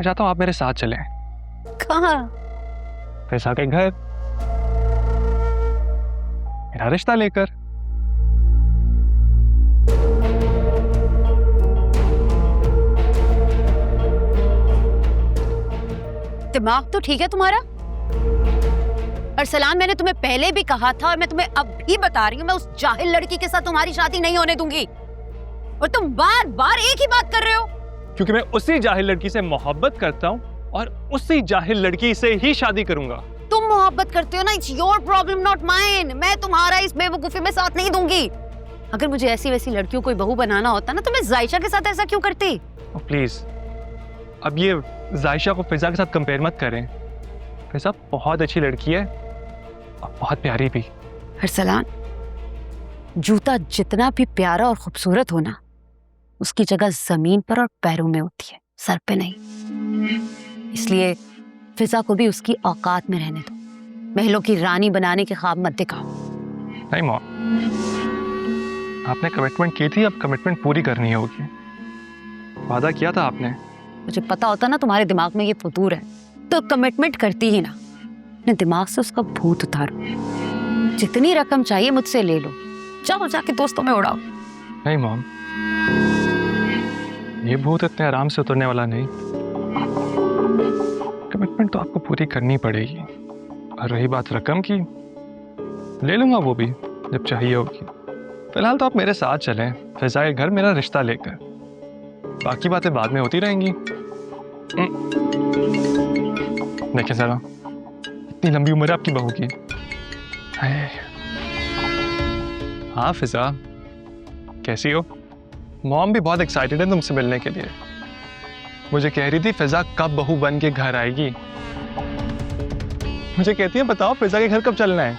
मैं चाहता हूँ आप मेरे साथ चलें। कहाँ? फिजा के घर, मेरा रिश्ता लेकर। दिमाग तो ठीक है तुम्हारा? अरसलान, मैंने तुम्हें पहले भी कहा था और मैं तुम्हें अब भी बता रही हूँ, मैं उस जाहिल लड़की के साथ तुम्हारी शादी नहीं होने दूंगी। और तुम बार बार एक ही बात कर रहे हो। क्योंकि मैं उसी जाहिल लड़की से मोहब्बत करता हूँ और उसी जाहिल लड़की से ही शादी करूंगा। तुम मोहब्बत करते हो ना, it's your problem not mine. मैं तुम्हारा इस बेवकूफी में साथ नहीं दूंगी। अगर मुझे ऐसी वैसी लड़कियों को बहू बनाना होता ना तो मैं जायशा के साथ ऐसा क्यों करती? प्लीज अब ये जायशा को फिजा के साथ कंपेयर मत करें। फिजा बहुत अच्छी लड़की है और बहुत प्यारी भी। अरसलान, जूता जितना भी प्यारा और खूबसूरत हो ना, उसकी जगह जमीन पर और पैरों में होती है, सर पे नहीं। इसलिए फिजा को भी उसकी औकात में रहने दो। महलों की रानी बनाने के ख्वाब मत दिखाओ। नहीं मॉम, आपने कमिटमेंट की थी, अब कमिटमेंट पूरी करनी होगी। वादा किया था आपने। मुझे पता होता ना तुम्हारे दिमाग में ये फतूर है तो कमिटमेंट करती ही ना। अपने दिमाग से उसका भूत उतारो। जितनी रकम चाहिए मुझसे ले लो, जाओ जाके दोस्तों में उड़ाओ। नहीं मॉम, ये भूत इतने आराम से उतरने वाला नहीं। कमिटमेंट तो आपको पूरी करनी पड़ेगी। और रही बात रकम की, ले लूंगा वो भी जब चाहिए होगी। फिलहाल तो आप मेरे साथ चलें फिजा के घर, मेरा रिश्ता लेकर। बाकी बातें बाद में होती रहेंगी। देखिए जरा, इतनी लंबी उम्र है आपकी बहू की। हाँ फिजा, कैसी हो? मॉम भी बहुत एक्साइटेड है तुमसे मिलने के लिए। मुझे कह रही थी फिजा कब बहू बन के घर आएगी। मुझे कहती है बताओ फिजा के घर कब चलना है।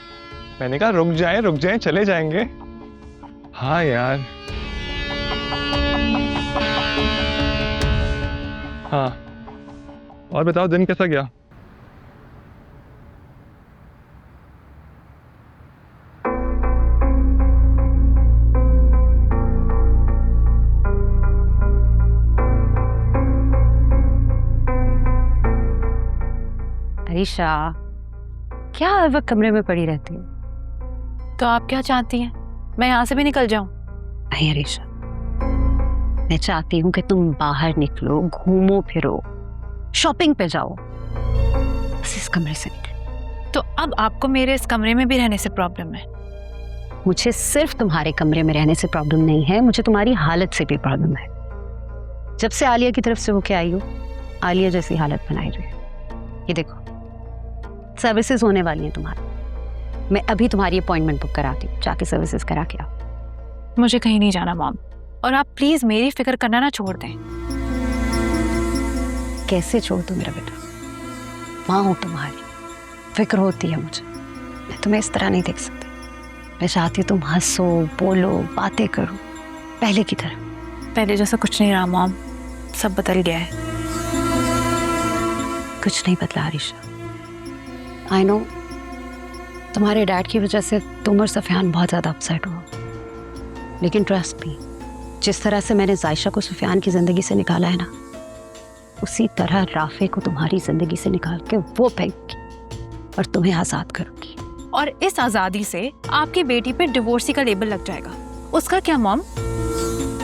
मैंने कहा रुक जाएं चले जाएंगे। हाँ यार। हाँ, और बताओ दिन कैसा गया? अरीशा, क्या हर वक्त कमरे में पड़ी रहती हो? तो आप क्या चाहती हैं, मैं यहाँ से भी निकल जाऊं? नहीं अरीशा, मैं चाहती हूँ कि तुम बाहर निकलो, घूमो फिरो, शॉपिंग पे जाओ, बस इस कमरे से निकलो। तो अब आपको मेरे इस कमरे में भी रहने से प्रॉब्लम है? मुझे सिर्फ तुम्हारे कमरे में रहने से प्रॉब्लम नहीं है, मुझे तुम्हारी हालत से भी प्रॉब्लम है। जब से आलिया की तरफ से होके आई हो, आलिया जैसी हालत बनाई रही है। ये देखो, सर्विसेज होने वाली हैं तुम्हारी। मैं अभी तुम्हारी अपॉइंटमेंट बुक कराती हूँ, जाके सर्विसेज करा के आओ। मुझे कहीं नहीं जाना मॉम, और आप प्लीज मेरी फिक्र करना ना छोड़ दें। कैसे छोड़ दूं मेरा बेटा? माँ हूँ तुम्हारी, फिक्र होती है मुझे। मैं तुम्हें इस तरह नहीं देख सकती। मैं चाहती हूँ तुम हंसो, बोलो, बातें करो, पहले की तरह। पहले जैसा कुछ नहीं रहा मॉम, सब बदल गया है। कुछ नहीं बदला अरीशा। आई नो, तुम्हारे डैड की वजह से तुम और सफियान बहुत ज़्यादा अपसेट हो, लेकिन ट्रस्ट मी, जिस तरह से मैंने जायशा को सफियान की ज़िंदगी से निकाला है ना, उसी तरह राफे को तुम्हारी ज़िंदगी से निकाल के वो फेंकूंगी और तुम्हें आज़ाद करूंगी। और इस आज़ादी से आपकी बेटी पे डिवोर्सी का लेबल लग जाएगा। उसका क्या मॉम?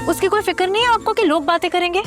उसकी कोई फिक्र नहीं है आपको कि लोग बातें करेंगे?